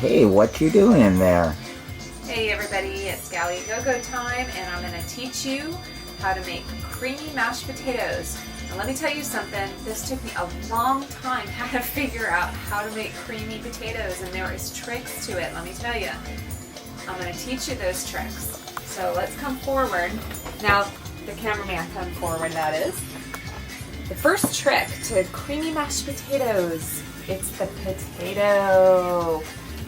Hey, what you doing in there? Hey everybody, it's Galley Go-Go time, and I'm going to teach you how to make creamy mashed potatoes. And let me tell you something, this took me a long time how to figure out how to make creamy potatoes, and there is tricks to it, let me tell you. I'm going to teach you those tricks. So let's come forward. Now, the cameraman come forward, that is. The first trick to creamy mashed potatoes, it's the potato.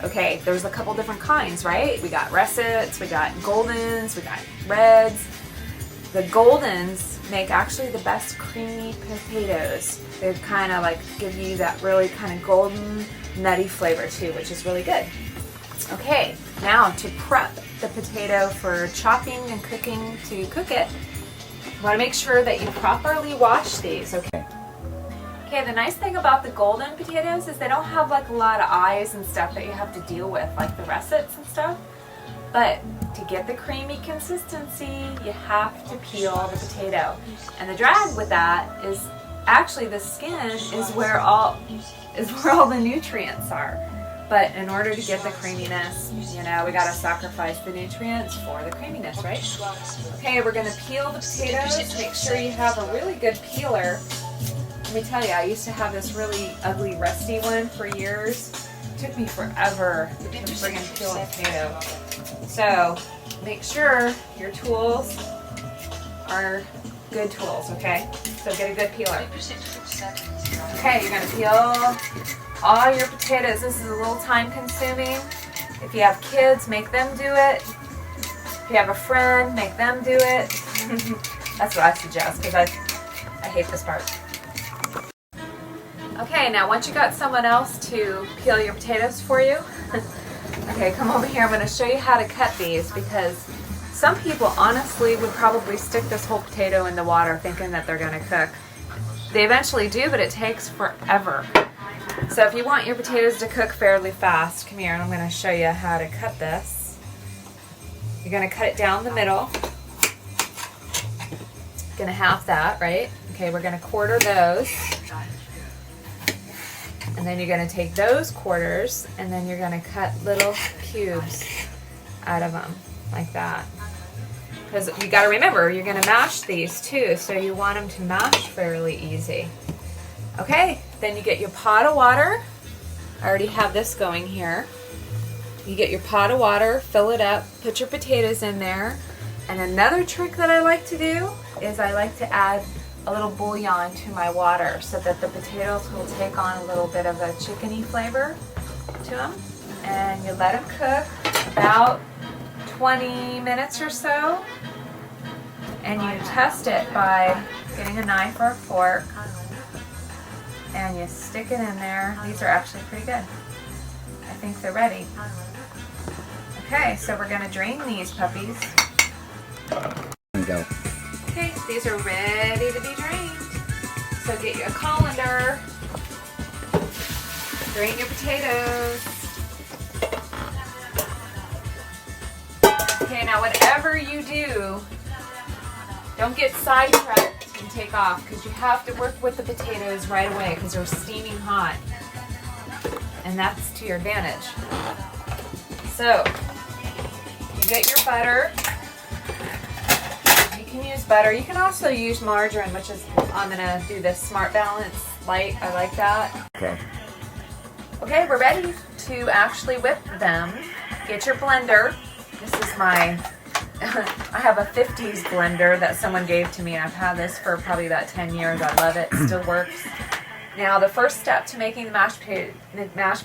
Okay, there's a couple different kinds, right? We got russets, we got goldens, we got reds. The goldens make actually the best creamy potatoes. They kind of like give you that really kind of golden, nutty flavor too, which is really good. Okay, now to prep the potato for chopping and cooking to cook it, you want to make sure that you properly wash these, okay? Okay, the nice thing about the golden potatoes is they don't have like a lot of eyes and stuff that you have to deal with, like the russets and stuff. But to get the creamy consistency, you have to peel the potato. And the drag with that is actually the skin is where all the nutrients are. But in order to get the creaminess, you know, we gotta sacrifice the nutrients for the creaminess, right? Okay, we're gonna peel the potatoes. Make sure you have a really good peeler. Let me tell you, I used to have this really ugly, rusty one for years. It took me forever to friggin' peel a potato. So make sure your tools are good tools, okay? So get a good peeler. Okay, you're gonna peel all your potatoes. This is a little time consuming. If you have kids, make them do it. If you have a friend, make them do it. That's what I suggest, because I hate this part. Okay, now once you got someone else to peel your potatoes for you, okay, come over here. I'm going to show you how to cut these, because some people honestly would probably stick this whole potato in the water thinking that they're going to cook. They eventually do, but it takes forever. So if you want your potatoes to cook fairly fast, come here and I'm going to show you how to cut this. You're going to cut it down the middle. Going to half that, right? Okay, we're going to quarter those. And then you're going to take those quarters and then you're going to cut little cubes out of them, like that. Because you got to remember, you're going to mash these too, so you want them to mash fairly easy. Okay, then you get your pot of water. I already have this going here. You get your pot of water, fill it up, put your potatoes in there. And another trick that I like to do is I like to add a little bouillon to my water so that the potatoes will take on a little bit of a chickeny flavor to them. And you let them cook about 20 minutes or so. And you test it by getting a knife or a fork. And you stick it in there. These are actually pretty good. I think they're ready. Okay, so we're going to drain these puppies. There we go. Okay, these are ready to be drained. So get you a colander, drain your potatoes. Okay, now whatever you do, don't get sidetracked and take off, because you have to work with the potatoes right away because they're steaming hot. And that's to your advantage. So, you get your butter. You can use butter. You can also use margarine, which is, I'm going to do this Smart Balance Light. I like that. Okay. Okay, we're ready to actually whip them. Get your blender. This is my, I have a 50s blender that someone gave to me. I've had this for probably about 10 years. I love it. It still works. Now, the first step to making the mashed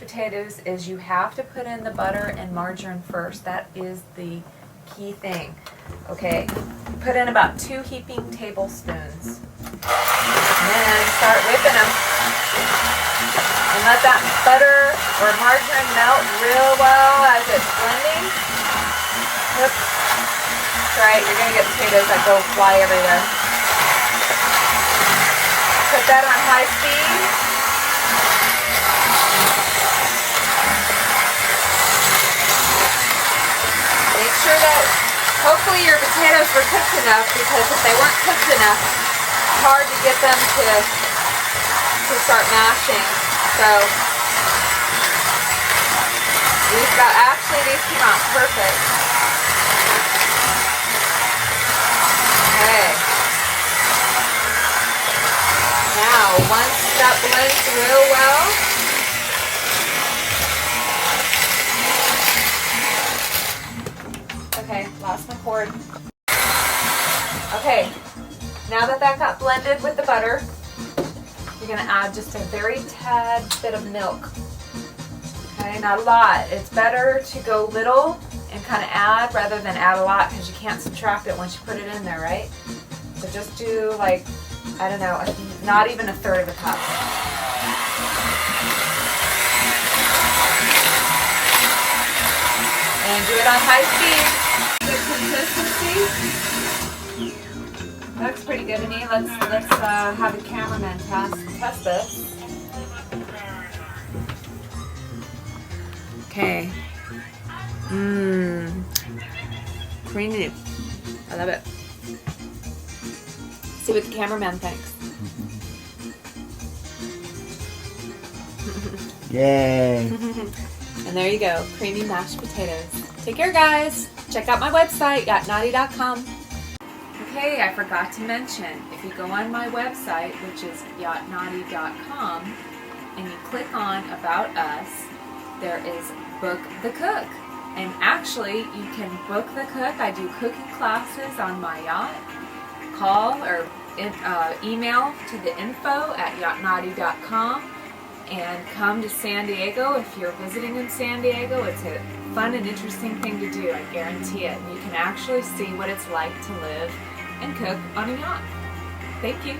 potatoes is you have to put in the butter and margarine first. That is the key thing. Okay, put in about 2 heaping tablespoons. And then start whipping them. And let that butter or margarine melt real well as it's blending. Oops. That's right, you're going to get potatoes that go fly everywhere. Put that on high speed. Make sure that hopefully your potatoes were cooked enough, because if they weren't cooked enough, it's hard to get them to start mashing. So Actually, these came out perfect. Okay. Now, once that blends real well, okay, lost my cord. Okay, now that got blended with the butter, you're gonna add just a very tad bit of milk. Okay, not a lot. It's better to go little and kind of add rather than add a lot because you can't subtract it once you put it in there, right? So just do like, I don't know, not even a third of a cup. And do it on high speed. Good consistency. Looks pretty good to me. Let's have the cameraman test this. Okay. Creamy. I love it. See what the cameraman thinks. Yay. And there you go, creamy mashed potatoes. Take care, guys. Check out my website, yachtnaughty.com. Okay, I forgot to mention, if you go on my website, which is yachtnaughty.com, and you click on About Us, there is Book the Cook. And actually, you can book the cook. I do cooking classes on my yacht. Call or email to the info@yachtnaughty.com and come to San Diego. If you're visiting in San Diego, it's a fun and interesting thing to do, I guarantee it. And you can actually see what it's like to live and cook on a yacht. Thank you.